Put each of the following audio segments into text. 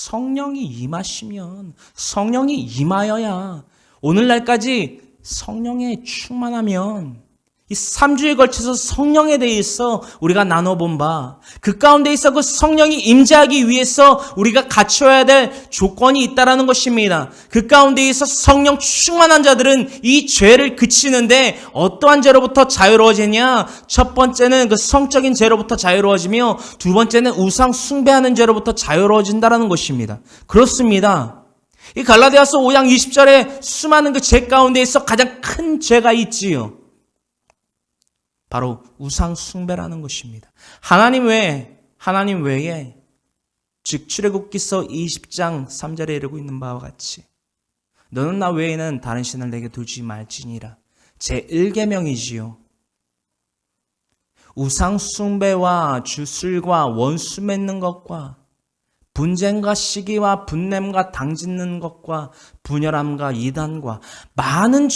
성령이 임하시면, 성령이 임하여야, 오늘날까지 성령에 충만하면, 이 3주에 걸쳐서 성령에 대해서 우리가 나눠본 바, 그 가운데 있어 그 성령이 임재하기 위해서 우리가 갖춰야 될 조건이 있다라는 것입니다. 그 가운데 있어 성령 충만한 자들은 이 죄를 그치는데 어떠한 죄로부터 자유로워지냐? 첫 번째는 그 성적인 죄로부터 자유로워지며, 두 번째는 우상 숭배하는 죄로부터 자유로워진다라는 것입니다. 그렇습니다. 이 갈라디아서 5장 20절에 수많은 그 죄 가운데 있어 가장 큰 죄가 있지요. 바로 우상 숭배라는 것입니다. 하나님 외에, 즉 출애굽기서 20장 3절에 이르고 있는 바와 같이 너는 나 외에는 다른 신을 내게 두지 말지니라. 제 1계명이지요. 우상 숭배와 주술과 원수 맺는 것과 분쟁과 시기와 분냄과 당짓는 것과 분열함과 이단과 많은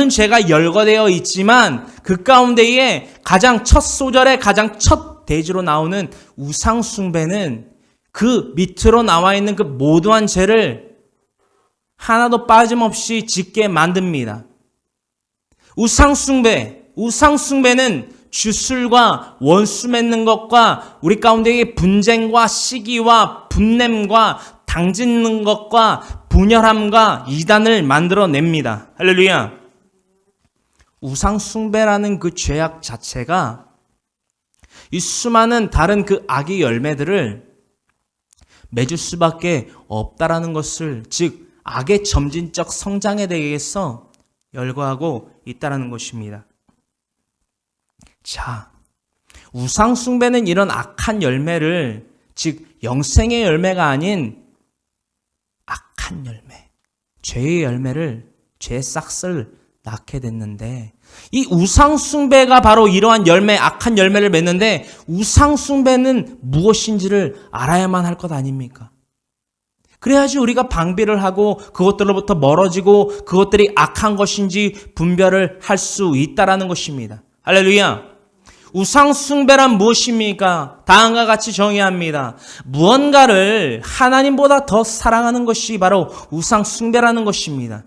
죄가 열거되어 있지만, 그 가운데에 가장 첫 소절에 가장 첫 대지로 나오는 우상 숭배는 그 밑으로 나와 있는 그 모두한 죄를 하나도 빠짐없이 짓게 만듭니다. 우상 숭배는 주술과 원수 맺는 것과 우리 가운데에 분쟁과 시기와 분냄과 당짓는 것과 분열함과 이단을 만들어냅니다. 할렐루야. 우상 숭배라는 그 죄악 자체가 이 수많은 다른 그 악의 열매들을 맺을 수밖에 없다라는 것을, 즉 악의 점진적 성장에 대해서 열거하고 있다라는 것입니다. 자, 우상 숭배는 이런 악한 열매를, 즉 영생의 열매가 아닌 악한 열매, 죄의 열매를, 죄의 싹을 낳게 됐는데, 이 우상 숭배가 바로 이러한 열매, 악한 열매를 맺는데, 우상 숭배는 무엇인지를 알아야만 할 것 아닙니까? 그래야지 우리가 방비를 하고 그것들로부터 멀어지고 그것들이 악한 것인지 분별을 할 수 있다라는 것입니다. 할렐루야. 우상 숭배란 무엇입니까? 다음과 같이 정의합니다. 무언가를 하나님보다 더 사랑하는 것이 바로 우상 숭배라는 것입니다.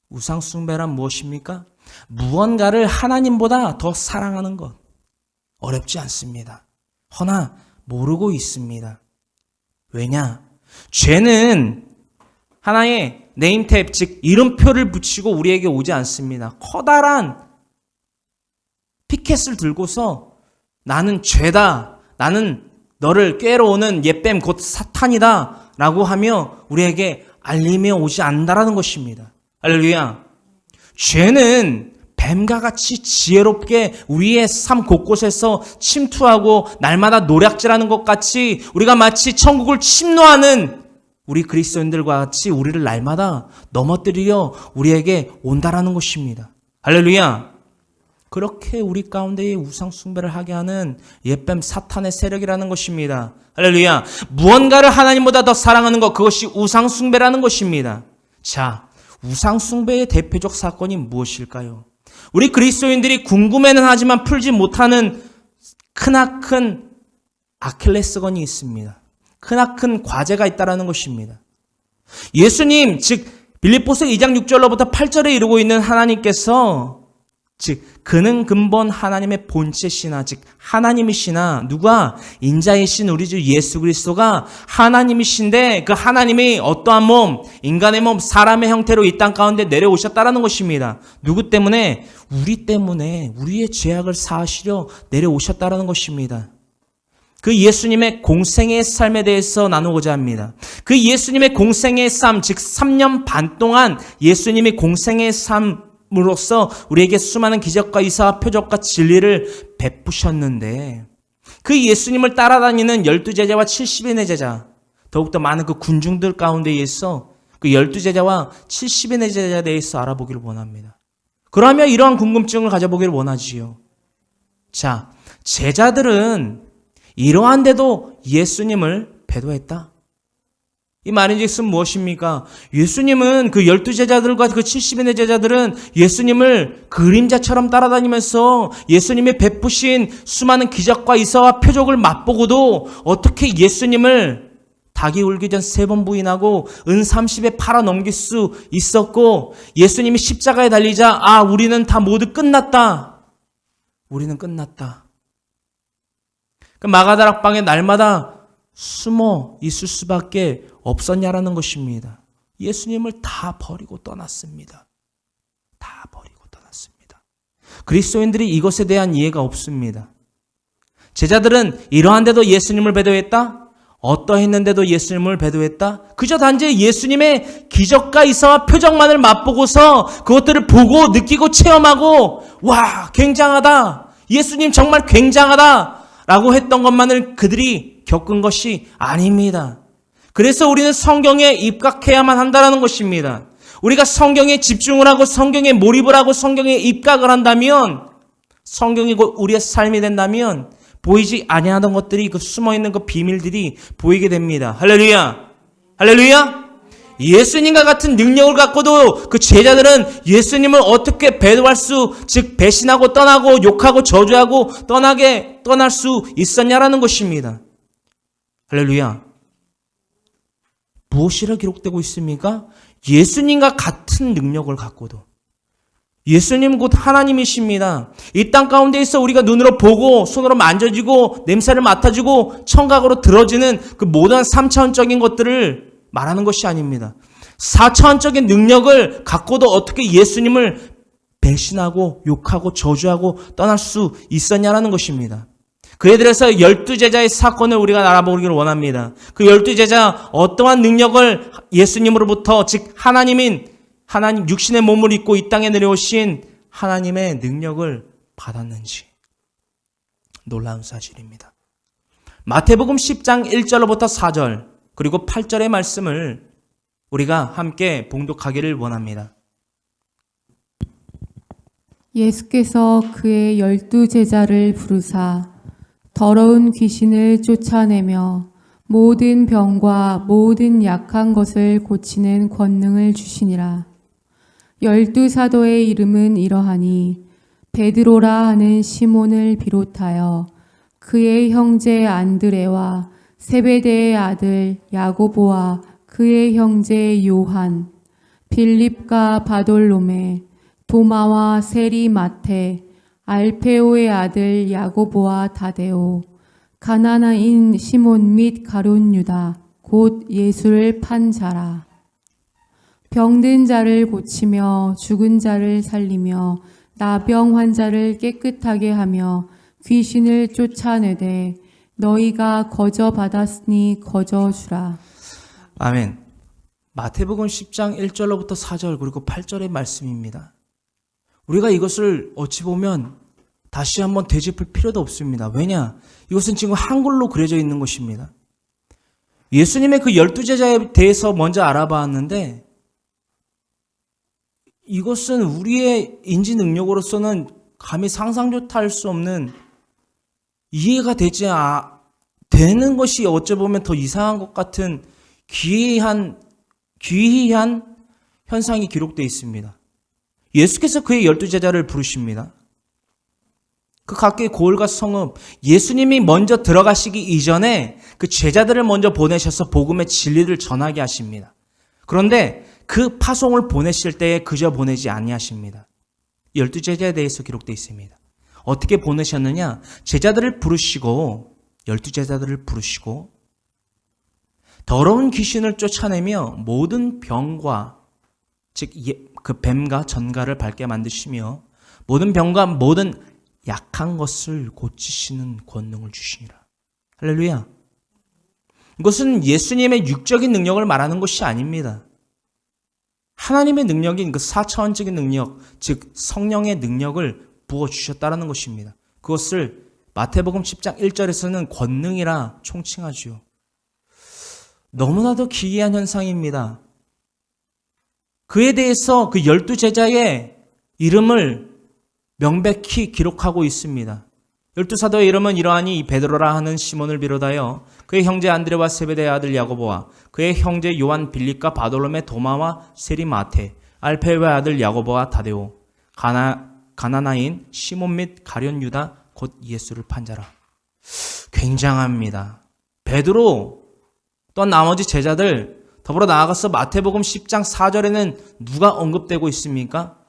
우상 숭배란 무엇입니까? 무언가를 하나님보다 더 사랑하는 것. 어렵지 않습니다. 허나 모르고 있습니다. 왜냐? 죄는 하나의 네임탭, 즉 이름표를 붙이고 우리에게 오지 않습니다. 커다란 피켓을 들고서 나는 죄다, 나는 너를 꾀러 오는 옛뱀 곧 사탄이다 라고 하며 우리에게 알리며 오지 않는다라는 것입니다. 할렐루야. 죄는 뱀과 같이 지혜롭게 우리의 삶 곳곳에서 침투하고 날마다 노략질하는 것 같이, 우리가 마치 천국을 침노하는 우리 그리스도인들과 같이 우리를 날마다 넘어뜨리려 우리에게 온다라는 것입니다. 할렐루야. 그렇게 우리 가운데에 우상 숭배를 하게 하는 옛뱀 사탄의 세력이라는 것입니다. 할렐루야. 무언가를 하나님보다 더 사랑하는 것, 그것이 우상 숭배라는 것입니다. 자, 우상 숭배의 대표적 사건이 무엇일까요? 우리 그리스도인들이 궁금해는 하지만 풀지 못하는 크나큰 아킬레스건이 있습니다. 크나큰 과제가 있다라는 것입니다. 예수님, 즉 빌립보서 2장 6절로부터 8절에 이르고 있는 하나님께서, 즉 그는 근본 하나님의 본체시나, 즉 하나님이시나, 누가? 인자이신 우리 주 예수 그리스도가 하나님이신데, 그 하나님이 어떠한 몸, 인간의 몸, 사람의 형태로 이 땅 가운데 내려오셨다라는 것입니다. 누구 때문에? 우리 때문에, 우리의 죄악을 사하시려 내려오셨다라는 것입니다. 그 예수님의 공생의 삶에 대해서 나누고자 합니다. 그 예수님의 공생의 삶, 즉 3년 반 동안 예수님이 공생의 삶으로서 우리에게 수많은 기적과 이사와 표적과 진리를 베푸셨는데, 그 예수님을 따라다니는 12제자와 70인의 제자, 더욱더 많은 그 군중들 가운데에서 그 12제자와 70인의 제자에 대해서 알아보기를 원합니다. 그러면 이러한 궁금증을 가져보기를 원하지요. 자, 제자들은 이러한데도 예수님을 배도했다. 이 말인즉슨 무엇입니까? 예수님은 그 12제자들과 그 70인의 제자들은 예수님을 그림자처럼 따라다니면서 예수님이 베푸신 수많은 기적과 이사와 표적을 맛보고도 어떻게 예수님을 닭이 울기 전 3번 부인하고 은 30에 팔아 넘길 수 있었고 예수님이 십자가에 달리자 우리는 다 모두 끝났다. 우리는 끝났다. 그 마가다락방에 날마다 숨어 있을 수밖에 없었냐라는 것입니다. 예수님을 다 버리고 떠났습니다. 다 버리고 떠났습니다. 그리스도인들이 이것에 대한 이해가 없습니다. 제자들은 이러한데도 예수님을 배도했다? 어떠했는데도 예수님을 배도했다? 그저 단지 예수님의 기적과 이사와 표적만을 맛보고서 그것들을 보고 느끼고 체험하고 와 굉장하다, 예수님 정말 굉장하다 라고 했던 것만을 그들이 겪은 것이 아닙니다. 그래서 우리는 성경에 입각해야만 한다는 것입니다. 우리가 성경에 집중을 하고 성경에 몰입을 하고 성경에 입각을 한다면, 성경이 곧 우리의 삶이 된다면 보이지 아니하던 것들이, 그 숨어있는 그 비밀들이 보이게 됩니다. 할렐루야! 할렐루야! 예수님과 같은 능력을 갖고도 그 제자들은 예수님을 어떻게 배도할 수, 즉 배신하고 떠나고 욕하고 저주하고 떠날 수 있었냐라는 것입니다. 할렐루야! 무엇이라 기록되고 있습니까? 예수님과 같은 능력을 갖고도. 예수님 곧 하나님이십니다. 이 땅 가운데에서 우리가 눈으로 보고 손으로 만져지고 냄새를 맡아주고 청각으로 들어지는 그 모든 3차원적인 것들을 말하는 것이 아닙니다. 4차원적인 능력을 갖고도 어떻게 예수님을 배신하고 욕하고 저주하고 떠날 수 있었냐라는 것입니다. 그에 대해서 12제자의 사건을 우리가 알아보기를 원합니다. 그 12제자 어떠한 능력을 예수님으로부터, 즉 하나님 육신의 몸을 입고 이 땅에 내려오신 하나님의 능력을 받았는지 놀라운 사실입니다. 마태복음 10장 1절로부터 4절 그리고 8절의 말씀을 우리가 함께 봉독하기를 원합니다. 예수께서 그의 12제자를 부르사 더러운 귀신을 쫓아내며 모든 병과 모든 약한 것을 고치는 권능을 주시니라. 12사도의 이름은 이러하니 베드로라 하는 시몬을 비롯하여 그의 형제 안드레와 세베대의 아들 야고보와 그의 형제 요한, 빌립과 바돌로메, 도마와 세리 마테, 알페오의 아들 야고보와 다데오, 가나나인 시몬 및 가룟 유다, 곧 예수를 판 자라. 병든 자를 고치며 죽은 자를 살리며 나병 환자를 깨끗하게 하며 귀신을 쫓아내되 너희가 거저 받았으니 거저 주라. 아멘. 마태복음 10장 1절로부터 4절 그리고 8절의 말씀입니다. 우리가 이것을 어찌 보면 다시 한번 되짚을 필요도 없습니다. 왜냐? 이것은 지금 한글로 그려져 있는 것입니다. 예수님의 그 12제자에 대해서 먼저 알아봤는데 이것은 우리의 인지 능력으로서는 감히 상상조차 할 수 없는, 이해가 되는 것이 어찌 보면 더 이상한 것 같은 기이한 현상이 기록되어 있습니다. 예수께서 그의 12제자를 부르십니다. 그 각기 고을과 성읍, 예수님이 먼저 들어가시기 이전에 그 제자들을 먼저 보내셔서 복음의 진리를 전하게 하십니다. 그런데 그 파송을 보내실 때에 그저 보내지 아니하십니다. 12제자에 대해서 기록되어 있습니다. 어떻게 보내셨느냐? 12제자들을 부르시고 더러운 귀신을 쫓아내며 모든 병과, 즉 그 뱀과 전갈을 밟게 만드시며 모든 병과 모든 약한 것을 고치시는 권능을 주시니라. 할렐루야. 이것은 예수님의 육적인 능력을 말하는 것이 아닙니다. 하나님의 능력인 그 4차원적인 능력, 즉 성령의 능력을 부어주셨다는 것입니다. 그것을 마태복음 10장 1절에서는 권능이라 총칭하죠. 너무나도 기이한 현상입니다. 그에 대해서 그 12제자의 이름을 명백히 기록하고 있습니다. 12사도의 이름은 이러하니 베드로라 하는 시몬을 비롯하여 그의 형제 안드레와 세베대의 아들 야고보와 그의 형제 요한, 빌립과 바돌로메, 도마와 세리 마테, 알페오의 아들 야고보와 다데오, 가나나인 시몬 및 가룟 유다, 곧 예수를 판 자라. 굉장합니다. 베드로 또한 나머지 제자들 더불어 나아가서 마태복음 10장 4절에는 누가 언급되고 있습니까?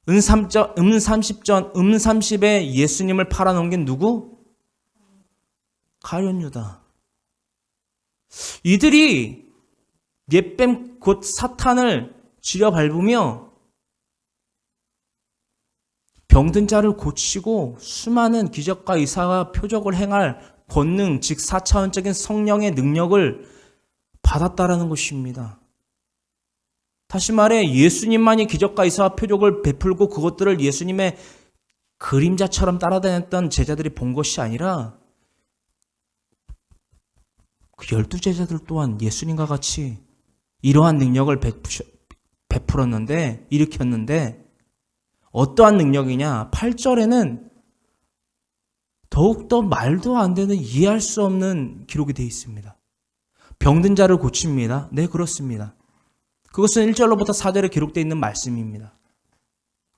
음30에 예수님을 팔아넘긴 누구? 가룟 유다. 이들이 옛뱀 곧 사탄을 쥐어밟으며 병든 자를 고치고 수많은 기적과 이사와 표적을 행할 권능, 즉 4차원적인 성령의 능력을 받았다라는 것입니다. 다시 말해 예수님만이 기적과 이사와 표적을 베풀고 그것들을 예수님의 그림자처럼 따라다녔던 제자들이 본 것이 아니라 그 12제자들 또한 예수님과 같이 이러한 능력을 베풀었는데, 일으켰는데 어떠한 능력이냐? 8절에는 더욱더 말도 안 되는 이해할 수 없는 기록이 되어 있습니다. 병든 자를 고칩니다. 네, 그렇습니다. 그것은 1절로부터 4절에 기록되어 있는 말씀입니다.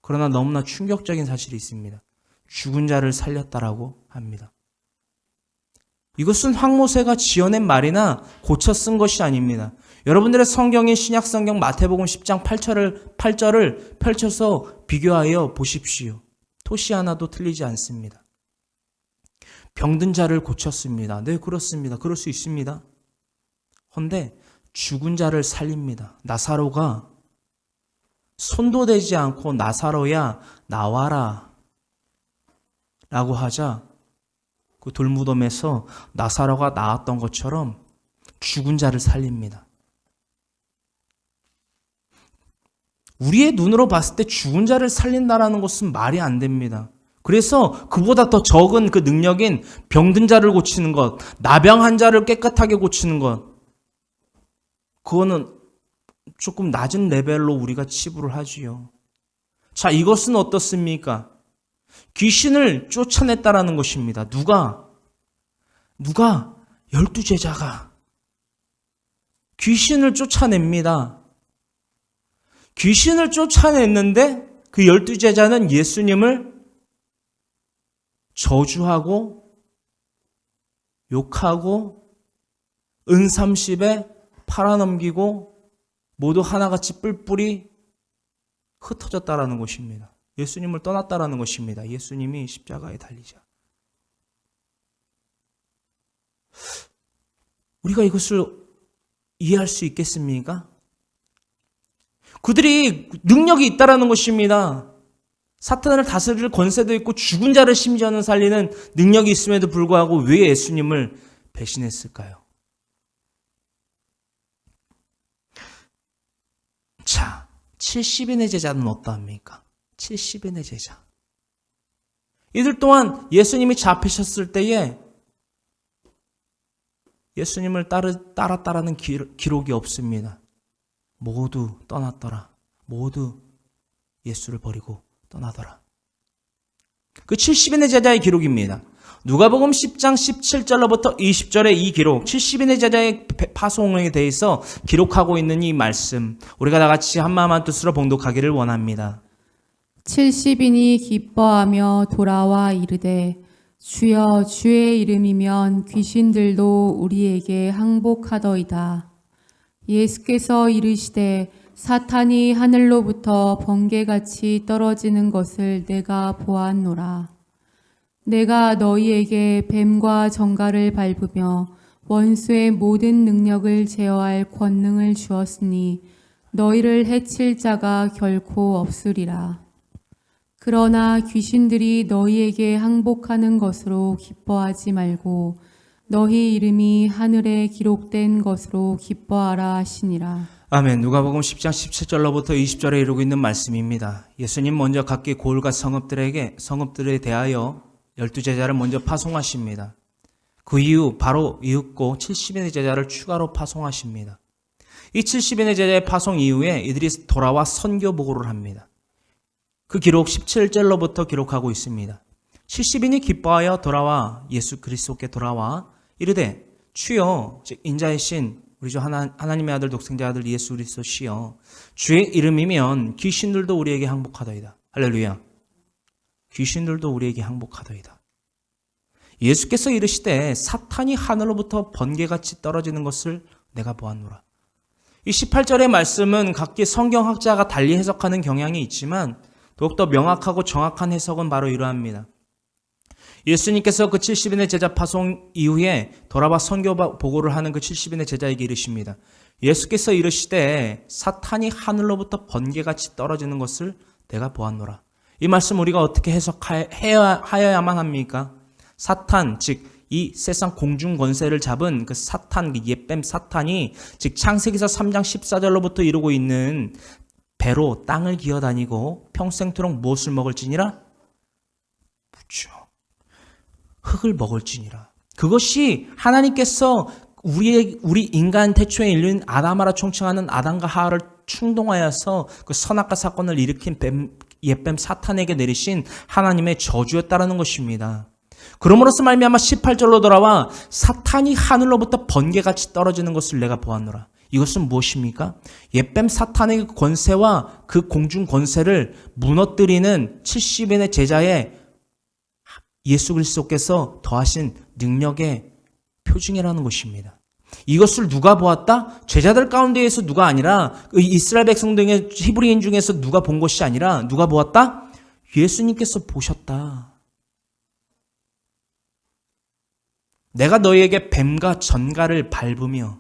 그러나 너무나 충격적인 사실이 있습니다. 죽은 자를 살렸다라고 합니다. 이것은 황모세가 지어낸 말이나 고쳐 쓴 것이 아닙니다. 여러분들의 성경인 신약성경 마태복음 10장 8절을 펼쳐서 비교하여 보십시오. 토시 하나도 틀리지 않습니다. 병든 자를 고쳤습니다. 네, 그렇습니다. 그럴 수 있습니다. 그런데 죽은 자를 살립니다. 나사로가 손도 대지 않고 나사로야 나와라 라고 하자 그 돌무덤에서 나사로가 나왔던 것처럼 죽은 자를 살립니다. 우리의 눈으로 봤을 때 죽은 자를 살린다라는 것은 말이 안 됩니다. 그래서 그보다 더 적은 그 능력인 병든 자를 고치는 것, 나병한 자를 깨끗하게 고치는 것, 그거는 조금 낮은 레벨로 우리가 치부를 하지요. 자, 이것은 어떻습니까? 귀신을 쫓아냈다라는 것입니다. 누가? 12제자가 귀신을 쫓아냅니다. 귀신을 쫓아냈는데 그 12제자는 예수님을 저주하고 욕하고 은30에 팔아넘기고 모두 하나같이 뿔뿔이 흩어졌다라는 것입니다. 예수님을 떠났다라는 것입니다. 예수님이 십자가에 달리자. 우리가 이것을 이해할 수 있겠습니까? 그들이 능력이 있다라는 것입니다. 사탄을 다스릴 권세도 있고 죽은 자를 심지어는 살리는 능력이 있음에도 불구하고 왜 예수님을 배신했을까요? 자, 70인의 제자는 어떠합니까? 70인의 제자. 이들 또한 예수님이 잡히셨을 때에 예수님을 따랐다라는 기록이 없습니다. 모두 떠났더라. 모두 예수를 버리고 떠나더라. 그 70인의 제자의 기록입니다. 누가복음 10장 17절로부터 20절의 이 기록, 70인의 제자의 파송에 대해서 기록하고 있는 이 말씀, 우리가 다 같이 한마음 한뜻으로 봉독하기를 원합니다. 70인이 기뻐하며 돌아와 이르되 주여 주의 이름이면 귀신들도 우리에게 항복하더이다. 예수께서 이르시되 사탄이 하늘로부터 번개같이 떨어지는 것을 내가 보았노라. 내가 너희에게 뱀과 정갈을 밟으며 원수의 모든 능력을 제어할 권능을 주었으니 너희를 해칠 자가 결코 없으리라. 그러나 귀신들이 너희에게 항복하는 것으로 기뻐하지 말고 너희 이름이 하늘에 기록된 것으로 기뻐하라 하시니라. 아멘. 누가복음 10장 17절로부터 20절에 이루고 있는 말씀입니다. 예수님 먼저 각기 고을과 성읍들에 대하여 12제자를 먼저 파송하십니다. 그 이후 바로 이윽고 70인의 제자를 추가로 파송하십니다. 이 70인의 제자의 파송 이후에 이들이 돌아와 선교 보고를 합니다. 그 기록 17절로부터 기록하고 있습니다. 70인이 기뻐하여 돌아와 예수 그리스도께 돌아와 이르되 주여, 즉 인자의 신 우리 주 하나님의 아들 독생자 아들 예수 그리스도시여, 주의 이름이면 귀신들도 우리에게 항복하더이다. 할렐루야. 귀신들도 우리에게 항복하더이다. 예수께서 이르시되 사탄이 하늘로부터 번개같이 떨어지는 것을 내가 보았노라. 이 18절의 말씀은 각기 성경학자가 달리 해석하는 경향이 있지만 더욱더 명확하고 정확한 해석은 바로 이러합니다. 예수님께서 그 70인의 제자 파송 이후에 돌아와 선교 보고를 하는 그 70인의 제자에게 이르십니다. 예수께서 이르시되 사탄이 하늘로부터 번개같이 떨어지는 것을 내가 보았노라. 이 말씀 우리가 어떻게 해석하여야만 합니까? 사탄, 즉 이 세상 공중 권세를 잡은 그 사탄, 그 옛뱀 사탄이 즉 창세기서 3장 14절로부터 이루고 있는 배로 땅을 기어다니고 평생토록 무엇을 먹을지니라? 묻죠. 흙을 먹을지니라. 그것이 하나님께서 우리 인간 태초에 인류인 아담하라 총칭하는 아담과 하와를 충동하여서 그 선악과 사건을 일으킨 옛뱀 사탄에게 내리신 하나님의 저주였다라는 것입니다. 그러므로서 말미암아 18절로 돌아와 사탄이 하늘로부터 번개같이 떨어지는 것을 내가 보았노라. 이것은 무엇입니까? 옛뱀 사탄의 권세와 그 공중 권세를 무너뜨리는 70인의 제자의 예수 그리스도께서 더하신 능력의 표징이라는 것입니다. 이것을 누가 보았다? 제자들 가운데에서 누가 아니라 이스라엘 백성 등의 히브리인 중에서 누가 본 것이 아니라 누가 보았다? 예수님께서 보셨다. 내가 너희에게 뱀과 전갈을 밟으며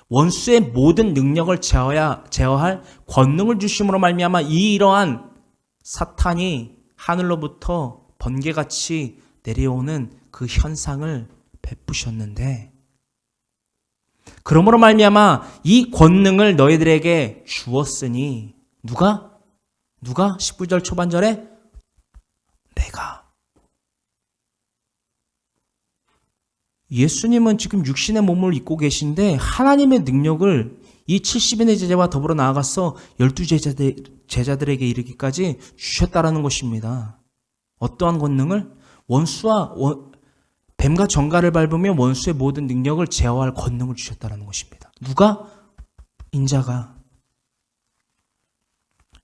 원수의 모든 능력을 제어할 권능을 주심으로 말미암아 이러한 사탄이 하늘로부터 번개같이 내려오는 그 현상을 베푸셨는데 그러므로 말미암아 이 권능을 너희들에게 주었으니 누가? 19절 초반절에 내가. 예수님은 지금 육신의 몸을 입고 계신데 하나님의 능력을 이 70인의 제자와 더불어 나아가서 12제자들에게 이르기까지 주셨다라는 것입니다. 어떠한 권능을? 뱀과 전갈을 밟으며 원수의 모든 능력을 제어할 권능을 주셨다라는 것입니다. 누가? 인자가.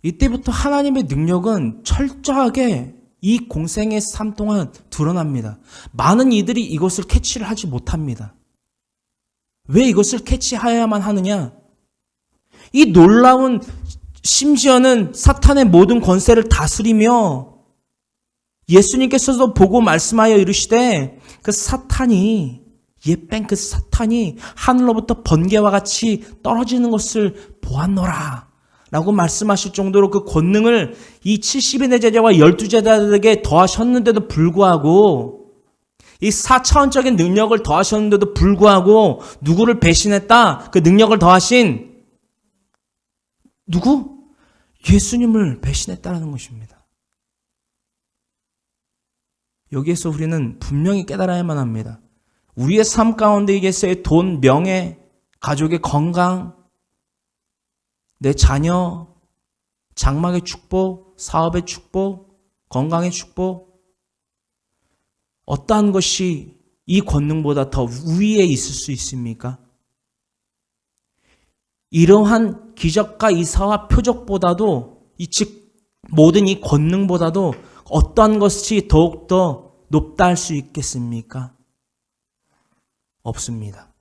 이때부터 하나님의 능력은 철저하게 이 공생의 삶 동안 드러납니다. 많은 이들이 이것을 캐치를 하지 못합니다. 왜 이것을 캐치하여야만 하느냐? 이 놀라운 심지어는 사탄의 모든 권세를 다스리며 예수님께서도 보고 말씀하여 이르시되 그 사탄이 옛뱀 그 사탄이 하늘로부터 번개와 같이 떨어지는 것을 보았노라 라고 말씀하실 정도로 그 권능을 이 70인의 제자와 12제자들에게 더하셨는데도 불구하고 이 4차원적인 능력을 더하셨는데도 불구하고 누구를 배신했다? 그 능력을 더하신 누구? 예수님을 배신했다는 것입니다. 여기에서 우리는 분명히 깨달아야만 합니다. 우리의 삶 가운데 있어의 돈, 명예, 가족의 건강, 내 자녀, 장막의 축복, 사업의 축복, 건강의 축복, 어떠한 것이 이 권능보다 더 위에 있을 수 있습니까? 이러한 기적과 이사와 표적보다도 즉 모든 이 권능보다도 어떠한 것이 더욱더 높다 할 수 있겠습니까? 없습니다.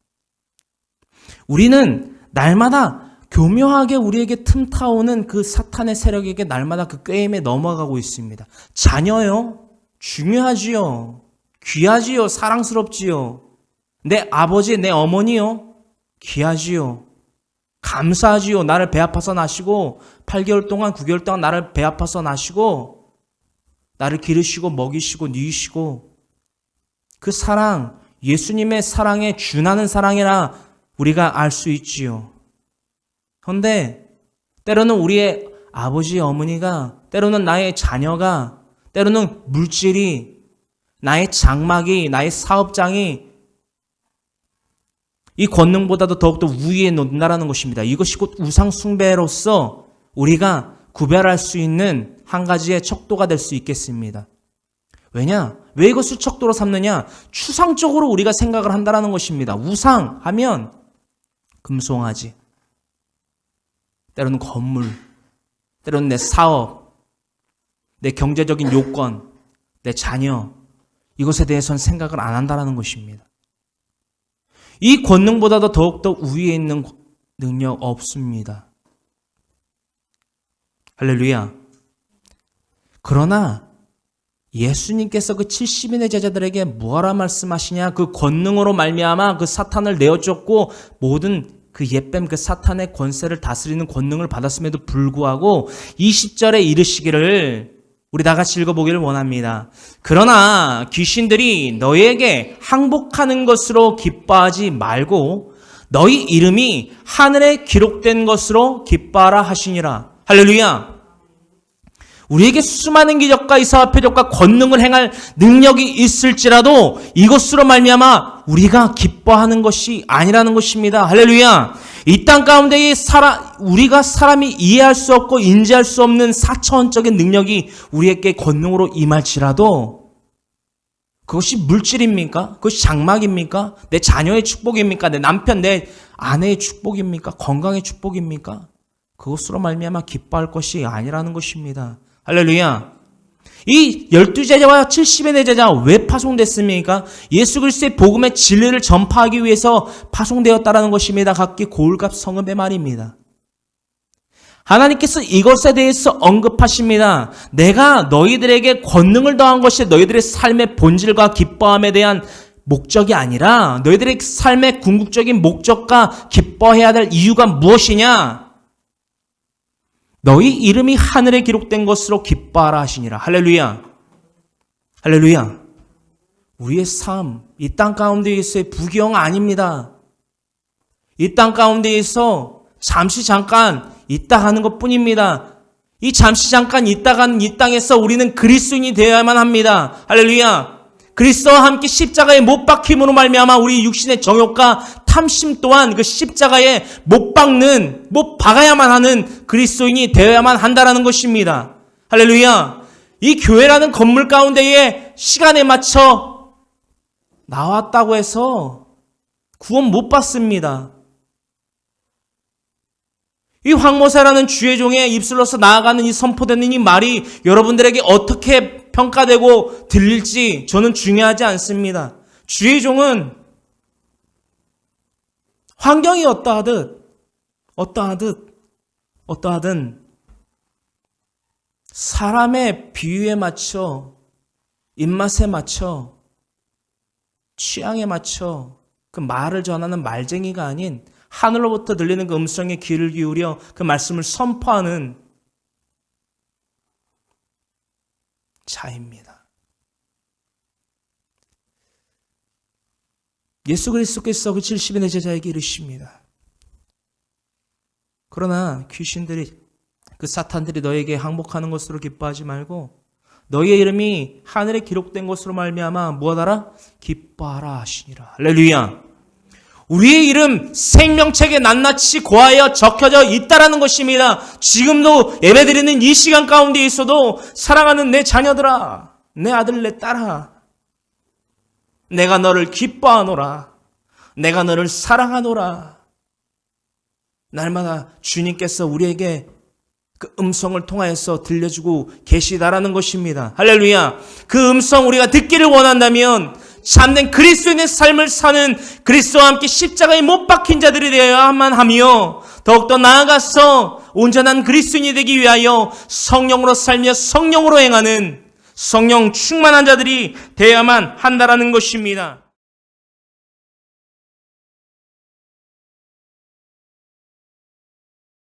우리는 날마다 교묘하게 우리에게 틈타오는 그 사탄의 세력에게 날마다 그 꾀임에 넘어가고 있습니다. 자녀요? 중요하지요. 귀하지요. 사랑스럽지요. 내 아버지, 내 어머니요? 귀하지요. 감사하지요. 나를 배 아파서 낳으시고 8개월 동안 9개월 동안 나를 배 아파서 낳으시고 나를 기르시고 먹이시고 누이시고 그 사랑, 예수님의 사랑에 준하는 사랑이라 우리가 알 수 있지요. 그런데 때로는 우리의 아버지, 어머니가, 때로는 나의 자녀가, 때로는 물질이, 나의 장막이, 나의 사업장이 이 권능보다도 더욱더 우위에 놓는다라는 것입니다. 이것이 곧 우상 숭배로서 우리가 구별할 수 있는 한 가지의 척도가 될 수 있겠습니다. 왜냐? 왜 이것을 척도로 삼느냐? 추상적으로 우리가 생각을 한다라는 것입니다. 우상 하면 금송아지, 때로는 건물, 때로는 내 사업, 내 경제적인 요건, 내 자녀, 이것에 대해서는 생각을 안 한다는 것입니다. 이 권능보다도 더욱더 위에 있는 능력 없습니다. 할렐루야. 그러나 예수님께서 그 70인의 제자들에게 뭐하라 말씀하시냐? 그 권능으로 말미암아 그 사탄을 내어쫓고 모든 그 옛뱀 그 사탄의 권세를 다스리는 권능을 받았음에도 불구하고 20절에 이르시기를 우리 다 같이 읽어보기를 원합니다. 그러나 귀신들이 너희에게 항복하는 것으로 기뻐하지 말고 너희 이름이 하늘에 기록된 것으로 기뻐하라 하시니라. 할렐루야. 우리에게 수많은 기적과 이사와 표적과 권능을 행할 능력이 있을지라도 이것으로 말미암아 우리가 기뻐하는 것이 아니라는 것입니다. 할렐루야. 이 땅 가운데에 우리가 사람이 이해할 수 없고 인지할 수 없는 사차원적인 능력이 우리에게 권능으로 임할지라도 그것이 물질입니까? 그것이 장막입니까? 내 자녀의 축복입니까? 내 남편, 내 아내의 축복입니까? 건강의 축복입니까? 그것으로 말미암아 기뻐할 것이 아니라는 것입니다. 할렐루야. 이 12제자와 70인의 제자 왜 파송됐습니까? 예수 그리스도의 복음의 진리를 전파하기 위해서 파송되었다라는 것입니다. 각기 고울갑 성읍의 말입니다. 하나님께서 이것에 대해서 언급하십니다. 내가 너희들에게 권능을 더한 것이 너희들의 삶의 본질과 기뻐함에 대한 목적이 아니라 너희들의 삶의 궁극적인 목적과 기뻐해야 될 이유가 무엇이냐? 너희 이름이 하늘에 기록된 것으로 기뻐하라 하시니라. 할렐루야. 할렐루야. 우리의 삶, 이 땅 가운데에서의 부귀영 아닙니다. 이 땅 가운데에서 잠시 잠깐 있다 가는 것뿐입니다. 이 잠시 잠깐 있다 가는 이 땅에서 우리는 그리스도인이 되어야만 합니다. 할렐루야. 그리스도와 함께 십자가에 못 박힘으로 말미암아 우리 육신의 정욕과 탐심 또한 그 십자가에 못 박아야만 하는 그리스도인이 되어야만 한다라는 것입니다. 할렐루야. 이 교회라는 건물 가운데에 시간에 맞춰 나왔다고 해서 구원 못 받습니다. 이 황모세라는 주의 종의 입술로서 나아가는 이 선포되는 이 말이 여러분들에게 어떻게 평가되고 들릴지 저는 중요하지 않습니다. 주의 종은 환경이 어떠하든 사람의 비유에 맞춰 입맛에 맞춰 취향에 맞춰 그 말을 전하는 말쟁이가 아닌 하늘로부터 들리는 그 음성에 귀를 기울여 그 말씀을 선포하는 자입니다. 예수 그리스도께서 그 70인의 제자에게 이르십니다. 그러나 귀신들이 그 사탄들이 너에게 항복하는 것으로 기뻐하지 말고 너희의 이름이 하늘에 기록된 것으로 말미암아 무엇하라? 기뻐하라 하시니라. 할렐루야. 우리의 이름 생명책에 낱낱이 고하여 적혀져 있다라는 것입니다. 지금도 예배드리는 이 시간 가운데 있어도 사랑하는 내 자녀들아, 내 아들 내 딸아, 내가 너를 기뻐하노라, 내가 너를 사랑하노라. 날마다 주님께서 우리에게 그 음성을 통하여서 들려주고 계시다라는 것입니다. 할렐루야. 그 음성 우리가 듣기를 원한다면 참된 그리스도인의 삶을 사는 그리스도와 함께 십자가에 못 박힌 자들이 되어야만 하며 더욱더 나아가서 온전한 그리스도인이 되기 위하여 성령으로 살며 성령으로 행하는 성령 충만한 자들이 되어야만 한다라는 것입니다.